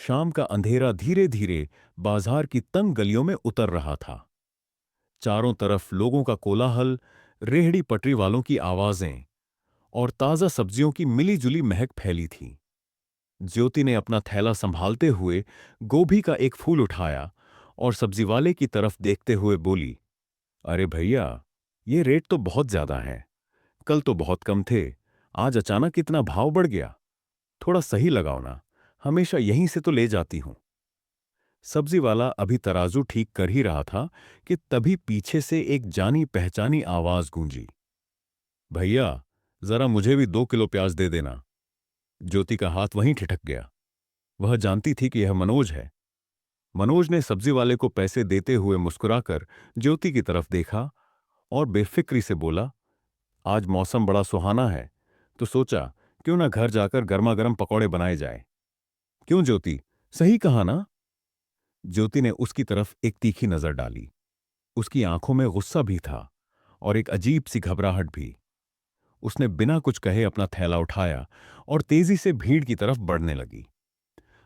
शाम का अंधेरा धीरे धीरे बाजार की तंग गलियों में उतर रहा था। चारों तरफ लोगों का कोलाहल, रेहड़ी पटरी वालों की आवाजें और ताजा सब्जियों की मिली-जुली महक फैली थी। ज्योति ने अपना थैला संभालते हुए गोभी का एक फूल उठाया और सब्जी वाले की तरफ देखते हुए बोली, अरे भैया, ये रेट तो बहुत ज्यादा है। कल तो बहुत कम थे, आज अचानक इतना भाव बढ़ गया। थोड़ा सही लगाओ ना, हमेशा यहीं से तो ले जाती हूं। सब्जी वाला अभी तराजू ठीक कर ही रहा था कि तभी पीछे से एक जानी पहचानी आवाज गूंजी, भैया, जरा मुझे भी 2 किलो प्याज दे देना। ज्योति का हाथ वहीं ठिठक गया। वह जानती थी कि यह मनोज है। मनोज ने सब्जी वाले को पैसे देते हुए मुस्कुराकर ज्योति की तरफ देखा और बेफिक्री से बोला, आज मौसम बड़ा सुहाना है, तो सोचा क्यों ना घर जाकर गर्मा गर्म पकौड़े बनाए जाए। क्यों ज्योति, सही कहा ना? ज्योति ने उसकी तरफ एक तीखी नजर डाली। उसकी आंखों में गुस्सा भी था और एक अजीब सी घबराहट भी। उसने बिना कुछ कहे अपना थैला उठाया और तेजी से भीड़ की तरफ बढ़ने लगी।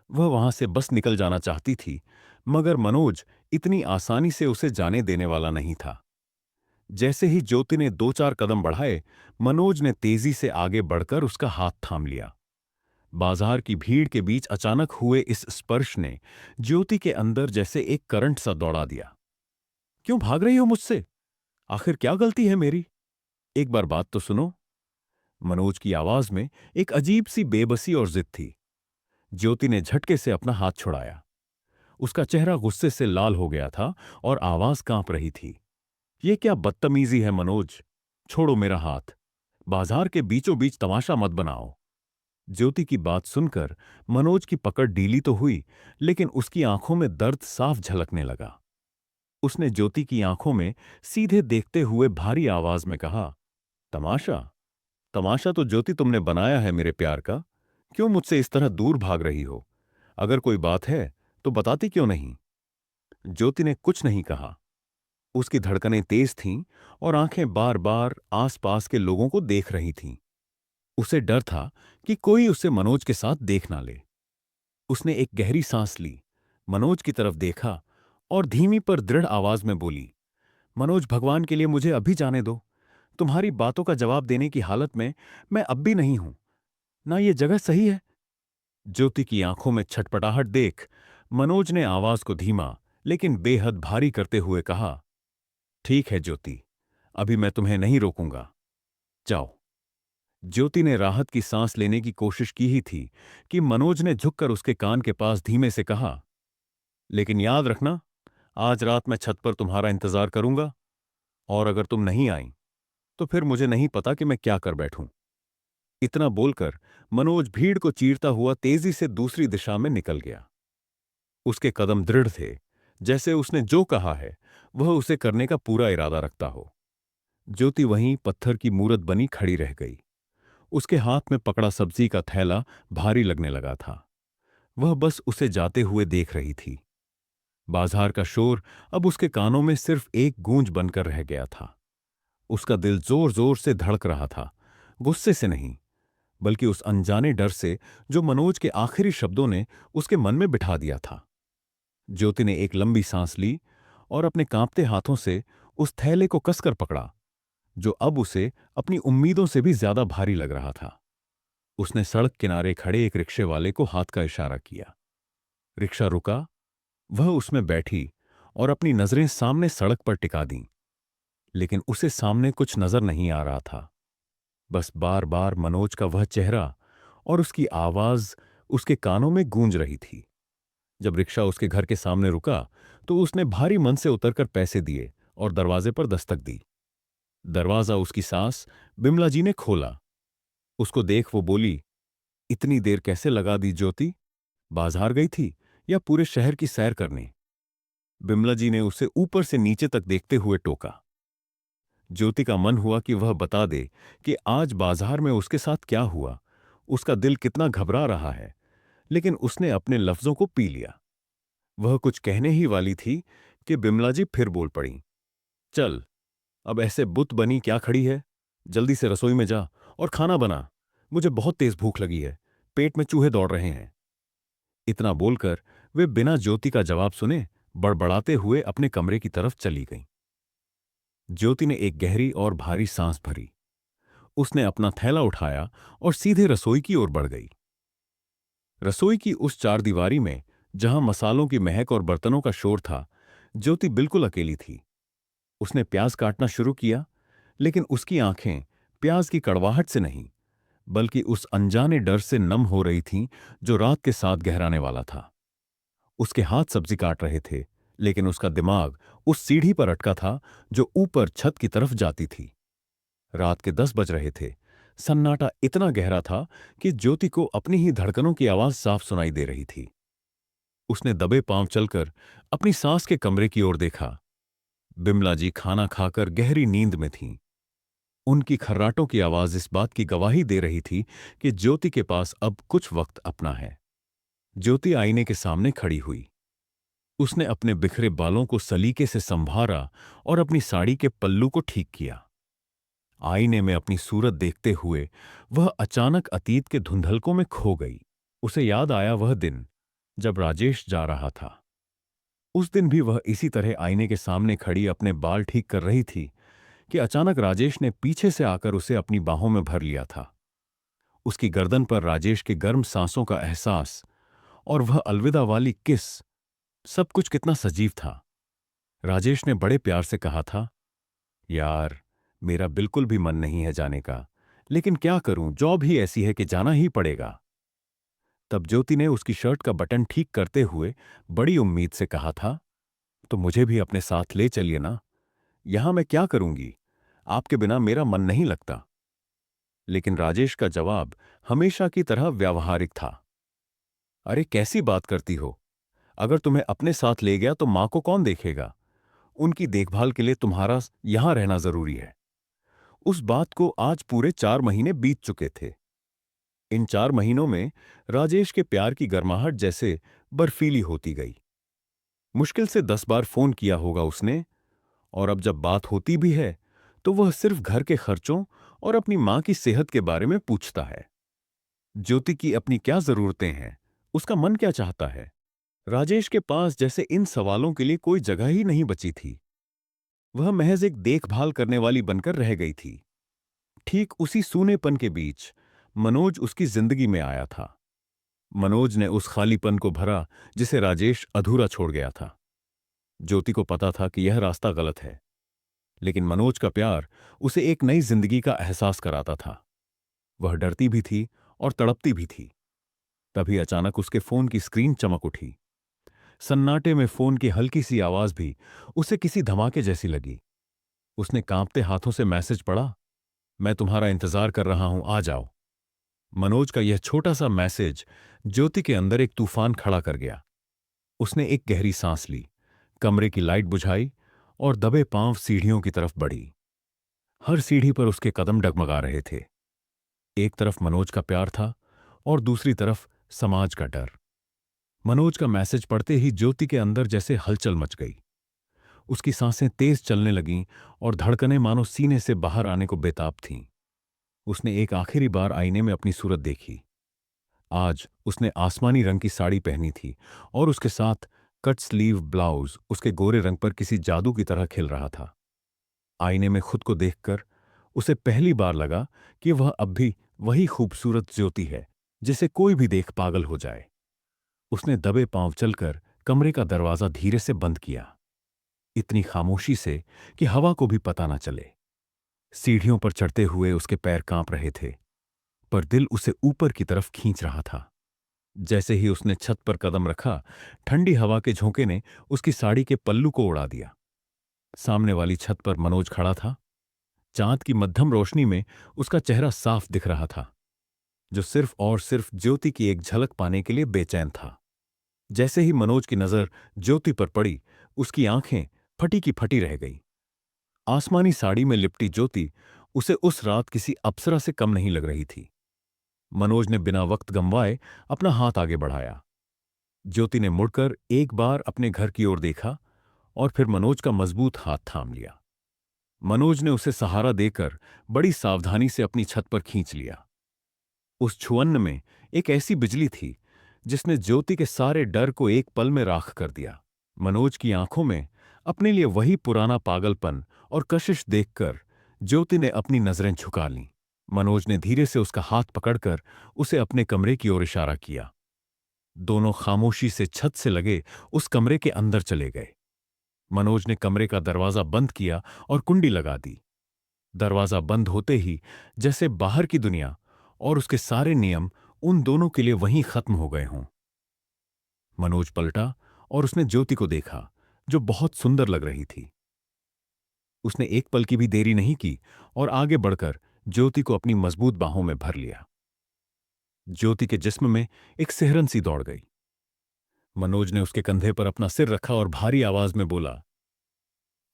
वह वहां से बस निकल जाना चाहती थी, मगर मनोज इतनी आसानी से उसे जाने देने वाला नहीं था। जैसे ही ज्योति ने 2-4 कदम बढ़ाए, मनोज ने तेजी से आगे बढ़कर उसका हाथ थाम लिया। बाजार की भीड़ के बीच अचानक हुए इस स्पर्श ने ज्योति के अंदर जैसे एक करंट सा दौड़ा दिया। क्यों भाग रही हो मुझसे? आखिर क्या गलती है मेरी? एक बार बात तो सुनो। मनोज की आवाज में एक अजीब सी बेबसी और जिद थी। ज्योति ने झटके से अपना हाथ छुड़ाया। उसका चेहरा गुस्से से लाल हो गया था और आवाज कांप रही थी। यह क्या बदतमीजी है मनोज? छोड़ो मेरा हाथ। बाजार के बीचों बीच तमाशा मत बनाओ। ज्योति की बात सुनकर मनोज की पकड़ ढीली तो हुई, लेकिन उसकी आंखों में दर्द साफ झलकने लगा। उसने ज्योति की आंखों में सीधे देखते हुए भारी आवाज में कहा, तमाशा? तमाशा तो ज्योति तुमने बनाया है मेरे प्यार का। क्यों मुझसे इस तरह दूर भाग रही हो? अगर कोई बात है तो बताती क्यों नहीं? ज्योति ने कुछ नहीं कहा। उसकी धड़कनें तेज थीं और आंखें बार बार आसपास के लोगों को देख रही थीं। उसे डर था कि कोई उसे मनोज के साथ देख ना ले। उसने एक गहरी सांस ली, मनोज की तरफ देखा और धीमी पर दृढ़ आवाज में बोली, मनोज, भगवान के लिए मुझे अभी जाने दो। तुम्हारी बातों का जवाब देने की हालत में मैं अब भी नहीं हूं। ना ये जगह सही है। ज्योति की आंखों में छटपटाहट देख मनोज ने आवाज को धीमा लेकिन बेहद भारी करते हुए कहा, ठीक है ज्योति, अभी मैं तुम्हें नहीं रोकूंगा। जाओ। ज्योति ने राहत की सांस लेने की कोशिश की ही थी कि मनोज ने झुककर उसके कान के पास धीमे से कहा, लेकिन याद रखना, आज रात मैं छत पर तुम्हारा इंतजार करूंगा और अगर तुम नहीं आई तो फिर मुझे नहीं पता कि मैं क्या कर बैठूं। इतना बोलकर मनोज भीड़ को चीरता हुआ तेजी से दूसरी दिशा में निकल गया। उसके कदम दृढ़ थे, जैसे उसने जो कहा है वह उसे करने का पूरा इरादा रखता हो। ज्योति वहीं पत्थर की मूरत बनी खड़ी रह गई। उसके हाथ में पकड़ा सब्जी का थैला भारी लगने लगा था। वह बस उसे जाते हुए देख रही थी। बाजार का शोर अब उसके कानों में सिर्फ एक गूंज बनकर रह गया था। उसका दिल जोर जोर से धड़क रहा था, गुस्से से नहीं, बल्कि उस अनजाने डर से जो मनोज के आखिरी शब्दों ने उसके मन में बिठा दिया था। ज्योति ने एक लंबी सांस ली और अपने कांपते हाथों से उस थैले को कसकर पकड़ा, जो अब उसे अपनी उम्मीदों से भी ज्यादा भारी लग रहा था। उसने सड़क किनारे खड़े एक रिक्शे वाले को हाथ का इशारा किया। रिक्शा रुका। वह उसमें बैठी और अपनी नजरें सामने सड़क पर टिका दीं, लेकिन उसे सामने कुछ नजर नहीं आ रहा था। बस बार बार मनोज का वह चेहरा और उसकी आवाज उसके कानों में गूंज रही थी। जब रिक्शा उसके घर के सामने रुका तो उसने भारी मन से उतरकर पैसे दिए और दरवाजे पर दस्तक दी। दरवाजा उसकी सास बिमला जी ने खोला। उसको देख वो बोली, इतनी देर कैसे लगा दी ज्योति? बाजार गई थी या पूरे शहर की सैर करने? बिमला जी ने उसे ऊपर से नीचे तक देखते हुए टोका। ज्योति का मन हुआ कि वह बता दे कि आज बाजार में उसके साथ क्या हुआ, उसका दिल कितना घबरा रहा है, लेकिन उसने अपने लफ्जों को पी लिया। वह कुछ कहने ही वाली थी कि बिमला जी फिर बोल पड़ी, चल, अब ऐसे बुत बनी क्या खड़ी है? जल्दी से रसोई में जा और खाना बना। मुझे बहुत तेज भूख लगी है, पेट में चूहे दौड़ रहे हैं। इतना बोलकर वे बिना ज्योति का जवाब सुने बड़बड़ाते हुए अपने कमरे की तरफ चली गईं। ज्योति ने एक गहरी और भारी सांस भरी। उसने अपना थैला उठाया और सीधे रसोई की ओर बढ़ गई। रसोई की उस चारदीवारी में, जहां मसालों की महक और बर्तनों का शोर था, ज्योति बिल्कुल अकेली थी। उसने प्याज काटना शुरू किया, लेकिन उसकी आंखें प्याज की कड़वाहट से नहीं, बल्कि उस अनजाने डर से नम हो रही थीं जो रात के साथ गहराने वाला था। उसके हाथ सब्जी काट रहे थे, लेकिन उसका दिमाग उस सीढ़ी पर अटका था जो ऊपर छत की तरफ जाती थी। रात के 10 बज रहे थे। सन्नाटा इतना गहरा था कि ज्योति को अपनी ही धड़कनों की आवाज साफ सुनाई दे रही थी। उसने दबे पांव चलकर अपनी सास के कमरे की ओर देखा। बिमला जी खाना खाकर गहरी नींद में थीं। उनकी खर्राटों की आवाज इस बात की गवाही दे रही थी कि ज्योति के पास अब कुछ वक्त अपना है। ज्योति आईने के सामने खड़ी हुई। उसने अपने बिखरे बालों को सलीके से संभारा और अपनी साड़ी के पल्लू को ठीक किया। आईने में अपनी सूरत देखते हुए वह अचानक अतीत के धुंधलकों में खो गई। उसे याद आया वह दिन जब राजेश जा रहा था। उस दिन भी वह इसी तरह आईने के सामने खड़ी अपने बाल ठीक कर रही थी कि अचानक राजेश ने पीछे से आकर उसे अपनी बाहों में भर लिया था। उसकी गर्दन पर राजेश के गर्म सांसों का एहसास और वह अलविदा वाली किस, सब कुछ कितना सजीव था। राजेश ने बड़े प्यार से कहा था, यार, मेरा बिल्कुल भी मन नहीं है जाने का, लेकिन क्या करूं, जॉब ही ऐसी है कि जाना ही पड़ेगा। तब ज्योति ने उसकी शर्ट का बटन ठीक करते हुए बड़ी उम्मीद से कहा था, तो मुझे भी अपने साथ ले चलिए ना। यहां मैं क्या करूंगी, आपके बिना मेरा मन नहीं लगता। लेकिन राजेश का जवाब हमेशा की तरह व्यावहारिक था। अरे कैसी बात करती हो, अगर तुम्हें अपने साथ ले गया तो मां को कौन देखेगा? उनकी देखभाल के लिए तुम्हारा यहां रहना जरूरी है। उस बात को आज पूरे 4 महीने बीत चुके थे। इन 4 महीनों में राजेश के प्यार की गर्माहट जैसे बर्फीली होती गई। मुश्किल से 10 बार फोन किया होगा उसने, और अब जब बात होती भी है तो वह सिर्फ घर के खर्चों और अपनी मां की सेहत के बारे में पूछता है। ज्योति की अपनी क्या जरूरतें हैं, उसका मन क्या चाहता है, राजेश के पास जैसे इन सवालों के लिए कोई जगह ही नहीं बची थी। वह महज एक देखभाल करने वाली बनकर रह गई थी। ठीक उसी सूनेपन के बीच मनोज उसकी जिंदगी में आया था। मनोज ने उस खालीपन को भरा जिसे राजेश अधूरा छोड़ गया था। ज्योति को पता था कि यह रास्ता गलत है, लेकिन मनोज का प्यार उसे एक नई जिंदगी का एहसास कराता था। वह डरती भी थी और तड़पती भी थी। तभी अचानक उसके फोन की स्क्रीन चमक उठी। सन्नाटे में फोन की हल्की सी आवाज भी उसे किसी धमाके जैसी लगी। उसने कांपते हाथों से मैसेज पढ़ा, मैं तुम्हारा इंतजार कर रहा हूं, आ जाओ। मनोज का यह छोटा सा मैसेज ज्योति के अंदर एक तूफान खड़ा कर गया। उसने एक गहरी सांस ली, कमरे की लाइट बुझाई और दबे पांव सीढ़ियों की तरफ बढ़ी। हर सीढ़ी पर उसके कदम डगमगा रहे थे। एक तरफ मनोज का प्यार था और दूसरी तरफ समाज का डर। मनोज का मैसेज पढ़ते ही ज्योति के अंदर जैसे हलचल मच गई। उसकी सांसें तेज चलने लगीं और धड़कनें मानो सीने से बाहर आने को बेताब थीं। उसने एक आखिरी बार आईने में अपनी सूरत देखी। आज उसने आसमानी रंग की साड़ी पहनी थी और उसके साथ कट स्लीव ब्लाउज उसके गोरे रंग पर किसी जादू की तरह खिल रहा था। आईने में खुद को देखकर उसे पहली बार लगा कि वह अब भी वही खूबसूरत ज्योति है जिसे कोई भी देख पागल हो जाए। उसने दबे पांव चलकर कमरे का दरवाजा धीरे से बंद किया, इतनी खामोशी से कि हवा को भी पता न चले। सीढ़ियों पर चढ़ते हुए उसके पैर कांप रहे थे, पर दिल उसे ऊपर की तरफ खींच रहा था। जैसे ही उसने छत पर कदम रखा, ठंडी हवा के झोंके ने उसकी साड़ी के पल्लू को उड़ा दिया। सामने वाली छत पर मनोज खड़ा था। चांद की मध्यम रोशनी में उसका चेहरा साफ दिख रहा था, जो सिर्फ और सिर्फ ज्योति की एक झलक पाने के लिए बेचैन था। जैसे ही मनोज की नजर ज्योति पर पड़ी, उसकी आंखें फटी की फटी रह गई। आसमानी साड़ी में लिपटी ज्योति उसे उस रात किसी अप्सरा से कम नहीं लग रही थी। मनोज ने बिना वक्त गंवाए अपना हाथ आगे बढ़ाया। ज्योति ने मुड़कर एक बार अपने घर की ओर देखा और फिर मनोज का मजबूत हाथ थाम लिया। मनोज ने उसे सहारा देकर बड़ी सावधानी से अपनी छत पर खींच लिया। उस छुअन्न में एक ऐसी बिजली थी जिसने ज्योति के सारे डर को एक पल में राख कर दिया। मनोज की आंखों में अपने लिए वही पुराना पागलपन और कशिश देखकर ज्योति ने अपनी नजरें झुका लीं। मनोज ने धीरे से उसका हाथ पकड़कर उसे अपने कमरे की ओर इशारा किया। दोनों खामोशी से छत से लगे उस कमरे के अंदर चले गए। मनोज ने कमरे का दरवाजा बंद किया और कुंडी लगा दी। दरवाजा बंद होते ही जैसे बाहर की दुनिया और उसके सारे नियम उन दोनों के लिए वहीं खत्म हो गए हों। मनोज पलटा और उसने ज्योति को देखा, जो बहुत सुंदर लग रही थी। उसने एक पल की भी देरी नहीं की और आगे बढ़कर ज्योति को अपनी मजबूत बाहों में भर लिया। ज्योति के जिस्म में एक सिहरन सी दौड़ गई। मनोज ने उसके कंधे पर अपना सिर रखा और भारी आवाज में बोला,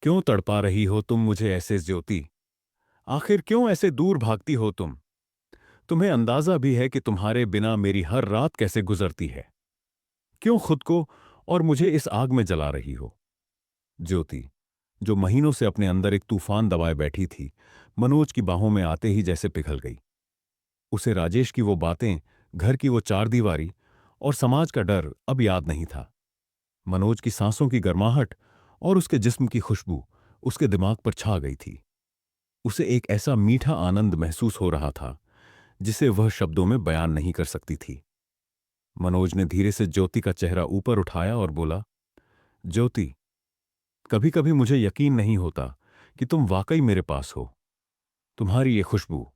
क्यों तड़पा रही हो तुम मुझे ऐसे ज्योति? आखिर क्यों ऐसे दूर भागती हो तुम? तुम्हें अंदाजा भी है कि तुम्हारे बिना मेरी हर रात कैसे गुजरती है? क्यों खुद को और मुझे इस आग में जला रही हो? ज्योति, जो महीनों से अपने अंदर एक तूफान दबाए बैठी थी, मनोज की बाहों में आते ही जैसे पिघल गई। उसे राजेश की वो बातें, घर की वो चारदीवारी और समाज का डर अब याद नहीं था। मनोज की सांसों की गर्माहट और उसके जिस्म की खुशबू उसके दिमाग पर छा गई थी। उसे एक ऐसा मीठा आनंद महसूस हो रहा था जिसे वह शब्दों में बयान नहीं कर सकती थी। मनोज ने धीरे से ज्योति का चेहरा ऊपर उठाया और बोला, ज्योति, कभी कभी मुझे यकीन नहीं होता कि तुम वाकई मेरे पास हो। तुम्हारी ये खुशबू,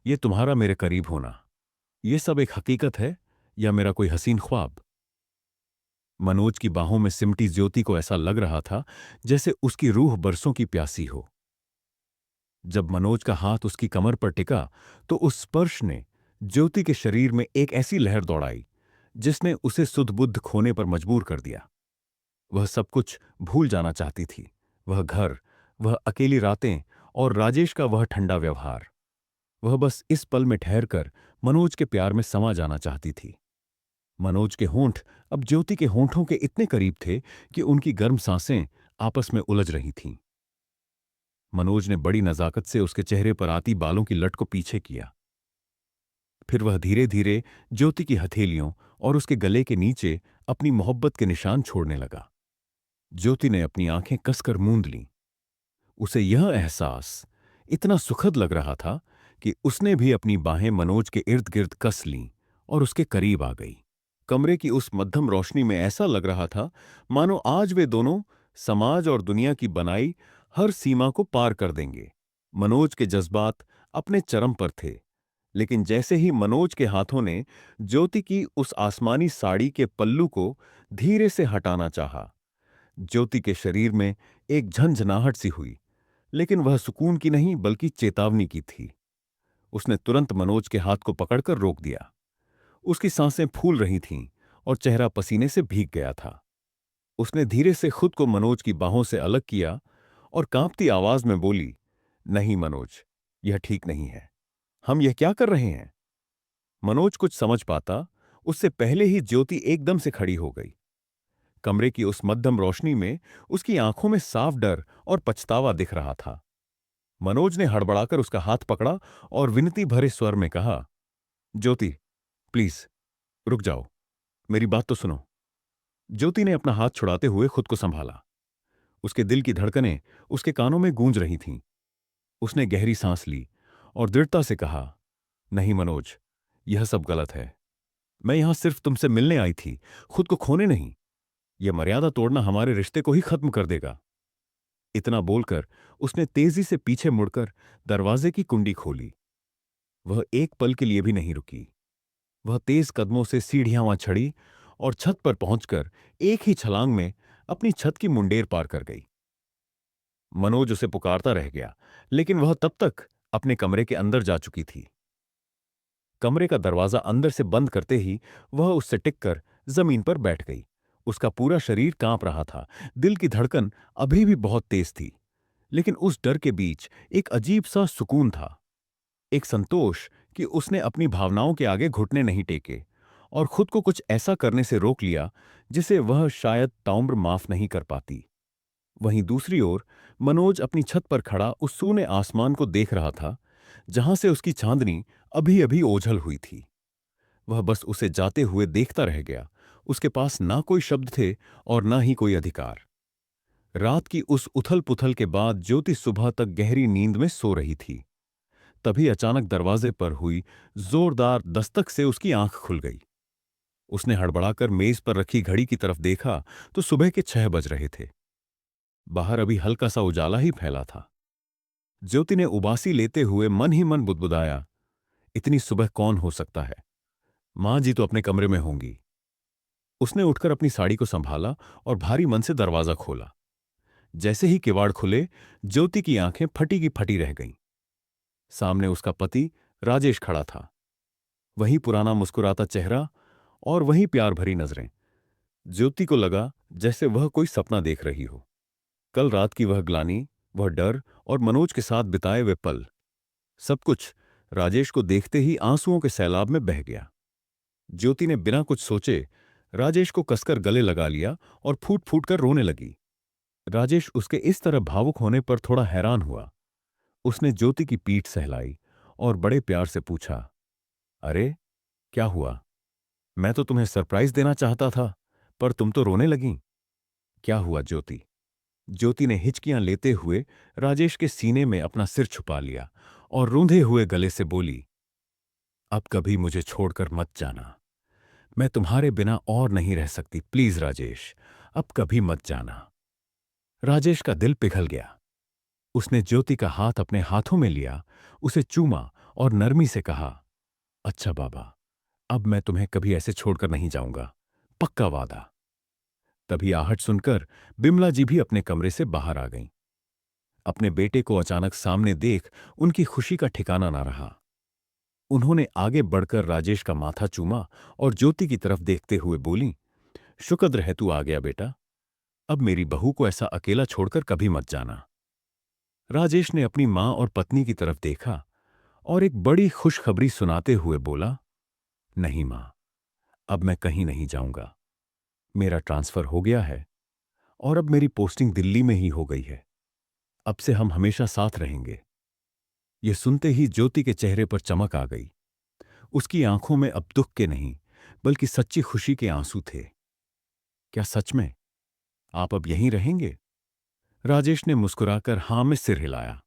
ये तुम्हारा मेरे करीब होना, ये सब एक हकीकत है या मेरा कोई हसीन ख्वाब? मनोज की बाहों में सिमटी ज्योति को ऐसा लग रहा था जैसे उसकी रूह बरसों की प्यासी हो। जब मनोज का हाथ उसकी कमर पर टिका तो उस स्पर्श ने ज्योति के शरीर में एक ऐसी लहर दौड़ाई जिसने उसे सुध बुद्ध खोने पर मजबूर कर दिया। वह सब कुछ भूल जाना चाहती थी, वह घर, वह अकेली रातें और राजेश का वह ठंडा व्यवहार। वह बस इस पल में ठहरकर मनोज के प्यार में समा जाना चाहती थी। मनोज के होंठ अब ज्योति के होंठों के इतने करीब थे कि उनकी गर्म सांसें आपस में उलझ रही थीं। मनोज ने बड़ी नजाकत से उसके चेहरे पर आती बालों की लट को पीछे किया। फिर वह धीरे धीरे ज्योति की हथेलियों और उसके गले के नीचे अपनी मोहब्बत के निशान छोड़ने लगा। ज्योति ने अपनी आंखें कसकर मूंद लीं। उसे यह एहसास इतना सुखद लग रहा था कि उसने भी अपनी बाहें मनोज के इर्द गिर्द कस लीं और उसके करीब आ गई। कमरे की उस मध्यम रोशनी में ऐसा लग रहा था मानो आज वे दोनों समाज और दुनिया की बनाई हर सीमा को पार कर देंगे। मनोज के जज्बात अपने चरम पर थे, लेकिन जैसे ही मनोज के हाथों ने ज्योति की उस आसमानी साड़ी के पल्लू को धीरे से हटाना चाहा, ज्योति के शरीर में एक झंझनाहट सी हुई, लेकिन वह सुकून की नहीं बल्कि चेतावनी की थी। उसने तुरंत मनोज के हाथ को पकड़कर रोक दिया। उसकी सांसें फूल रही थीं और चेहरा पसीने से भीग गया था। उसने धीरे से खुद को मनोज की बाहों से अलग किया और कांपती आवाज में बोली, नहीं मनोज, यह ठीक नहीं है। हम यह क्या कर रहे हैं? मनोज कुछ समझ पाता उससे पहले ही ज्योति एकदम से खड़ी हो गई। कमरे की उस मध्यम रोशनी में उसकी आंखों में साफ डर और पछतावा दिख रहा था। मनोज ने हड़बड़ाकर उसका हाथ पकड़ा और विनती भरे स्वर में कहा, ज्योति, प्लीज रुक जाओ, मेरी बात तो सुनो। ज्योति ने अपना हाथ छुड़ाते हुए खुद को संभाला। उसके दिल की धड़कनें उसके कानों में गूंज रही थीं। उसने गहरी सांस ली और दृढ़ता से कहा, नहीं मनोज, यह सब गलत है। मैं यहां सिर्फ तुमसे मिलने आई थी, खुद को खोने नहीं। यह मर्यादा तोड़ना हमारे रिश्ते को ही खत्म कर देगा। इतना बोलकर उसने तेजी से पीछे मुड़कर दरवाजे की कुंडी खोली। वह एक पल के लिए भी नहीं रुकी। वह तेज कदमों से सीढ़ियां वहां चढ़ी और छत पर पहुंचकर एक ही छलांग में अपनी छत की मुंडेर पार कर गई। मनोज उसे पुकारता रह गया, लेकिन वह तब तक अपने कमरे के अंदर जा चुकी थी। कमरे का दरवाजा अंदर से बंद करते ही वह उससे टिककर जमीन पर बैठ गई। उसका पूरा शरीर कांप रहा था, दिल की धड़कन अभी भी बहुत तेज थी, लेकिन उस डर के बीच एक अजीब सा सुकून था, एक संतोष कि उसने अपनी भावनाओं के आगे घुटने नहीं टेके और खुद को कुछ ऐसा करने से रोक लिया जिसे वह शायद ताउम्र माफ नहीं कर पाती। वहीं दूसरी ओर मनोज अपनी छत पर खड़ा उस सूने आसमान को देख रहा था, जहां से उसकी चांदनी अभी अभी ओझल हुई थी। वह बस उसे जाते हुए देखता रह गया। उसके पास ना कोई शब्द थे और ना ही कोई अधिकार। रात की उस उथल पुथल के बाद ज्योति सुबह तक गहरी नींद में सो रही थी। तभी अचानक दरवाजे पर हुई जोरदार दस्तक से उसकी आंख खुल गई। उसने हड़बड़ाकर मेज पर रखी घड़ी की तरफ देखा तो सुबह के 6 बज रहे थे। बाहर अभी हल्का सा उजाला ही फैला था। ज्योति ने उबासी लेते हुए मन ही मन बुदबुदाया, इतनी सुबह कौन हो सकता है? मां जी तो अपने कमरे में होंगी। उसने उठकर अपनी साड़ी को संभाला और भारी मन से दरवाजा खोला। जैसे ही किवाड़ खुले, ज्योति की आंखें फटी की फटी रह गईं। सामने उसका पति राजेश खड़ा था। वही पुराना मुस्कुराता चेहरा और वही प्यार भरी नजरें। ज्योति को लगा जैसे वह कोई सपना देख रही हो। कल रात की वह ग्लानि, वह डर और मनोज के साथ बिताए हुए पल, सब कुछ राजेश को देखते ही आंसुओं के सैलाब में बह गया। ज्योति ने बिना कुछ सोचे राजेश को कसकर गले लगा लिया और फूट फूट कर रोने लगी। राजेश उसके इस तरह भावुक होने पर थोड़ा हैरान हुआ। उसने ज्योति की पीठ सहलाई और बड़े प्यार से पूछा, अरे क्या हुआ? मैं तो तुम्हें सरप्राइज देना चाहता था, पर तुम तो रोने लगीं। क्या हुआ ज्योति? ज्योति ने हिचकियां लेते हुए राजेश के सीने में अपना सिर छुपा लिया और रूंधे हुए गले से बोली, अब कभी मुझे छोड़कर मत जाना। मैं तुम्हारे बिना और नहीं रह सकती, प्लीज राजेश, अब कभी मत जाना। राजेश का दिल पिघल गया। उसने ज्योति का हाथ अपने हाथों में लिया, उसे चूमा और नरमी से कहा, अच्छा बाबा, अब मैं तुम्हें कभी ऐसे छोड़कर नहीं जाऊंगा, पक्का वादा। तभी आहट सुनकर बिमला जी भी अपने कमरे से बाहर आ गईं। अपने बेटे को अचानक सामने देख उनकी खुशी का ठिकाना ना रहा। उन्होंने आगे बढ़कर राजेश का माथा चूमा और ज्योति की तरफ देखते हुए बोली, शुक्र है तू आ गया बेटा। अब मेरी बहू को ऐसा अकेला छोड़कर कभी मत जाना। राजेश ने अपनी मां और पत्नी की तरफ देखा और एक बड़ी खुशखबरी सुनाते हुए बोला, नहीं मां, अब मैं कहीं नहीं जाऊंगा। मेरा ट्रांसफर हो गया है और अब मेरी पोस्टिंग दिल्ली में ही हो गई है। अब से हम हमेशा साथ रहेंगे। यह सुनते ही ज्योति के चेहरे पर चमक आ गई। उसकी आंखों में अब दुख के नहीं, बल्कि सच्ची खुशी के आंसू थे। क्या सच में आप अब यहीं रहेंगे? राजेश ने मुस्कुराकर हां में सिर हिलाया।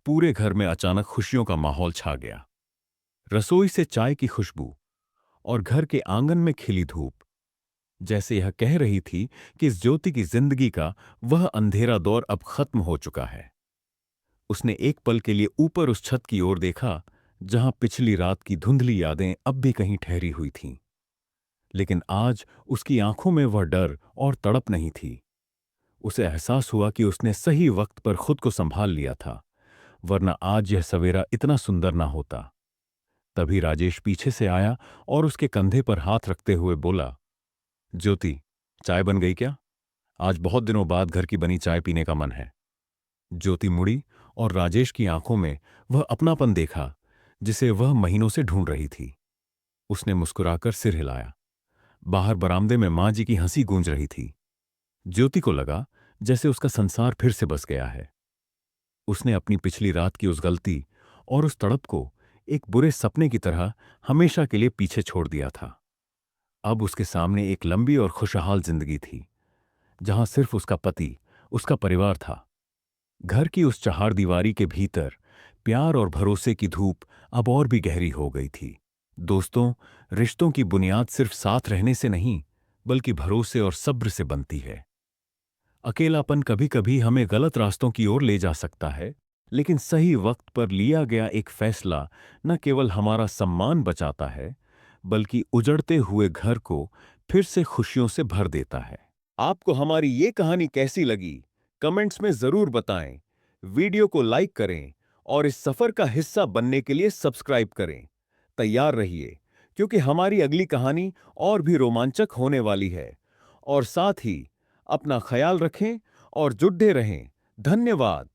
पूरे घर में अचानक खुशियों का माहौल छा गया। रसोई से चाय की खुशबू और घर के आंगन में खिली धूप जैसे यह कह रही थी कि इस ज्योति की जिंदगी का वह अंधेरा दौर अब खत्म हो चुका है। उसने एक पल के लिए ऊपर उस छत की ओर देखा जहां पिछली रात की धुंधली यादें अब भी कहीं ठहरी हुई थीं। लेकिन आज उसकी आंखों में वह डर और तड़प नहीं थी। उसे एहसास हुआ कि उसने सही वक्त पर खुद को संभाल लिया था, वरना आज यह सवेरा इतना सुंदर ना होता। तभी राजेश पीछे से आया और उसके कंधे पर हाथ रखते हुए बोला, ज्योति, चाय बन गई क्या? आज बहुत दिनों बाद घर की बनी चाय पीने का मन है। ज्योति मुड़ी और राजेश की आंखों में वह अपनापन देखा जिसे वह महीनों से ढूंढ रही थी। उसने मुस्कुराकर सिर हिलाया। बाहर बरामदे में मां जी की हंसी गूंज रही थी। ज्योति को लगा जैसे उसका संसार फिर से बस गया है। उसने अपनी पिछली रात की उस गलती और उस तड़प को एक बुरे सपने की तरह हमेशा के लिए पीछे छोड़ दिया था। अब उसके सामने एक लंबी और खुशहाल जिंदगी थी, जहां सिर्फ उसका पति, उसका परिवार था। घर की उस चहारदीवारी के भीतर प्यार और भरोसे की धूप अब और भी गहरी हो गई थी। दोस्तों, रिश्तों की बुनियाद सिर्फ साथ रहने से नहीं, बल्कि भरोसे और सब्र से बनती है। अकेलापन कभी कभी हमें गलत रास्तों की ओर ले जा सकता है, लेकिन सही वक्त पर लिया गया एक फैसला न केवल हमारा सम्मान बचाता है, बल्कि उजड़ते हुए घर को फिर से खुशियों से भर देता है। आपको हमारी ये कहानी कैसी लगी? कमेंट्स में जरूर बताएं। वीडियो को लाइक करें और इस सफर का हिस्सा बनने के लिए सब्सक्राइब करें। तैयार रहिए, क्योंकि हमारी अगली कहानी और भी रोमांचक होने वाली है। और साथ ही अपना ख्याल रखें और जुड़े रहें। धन्यवाद।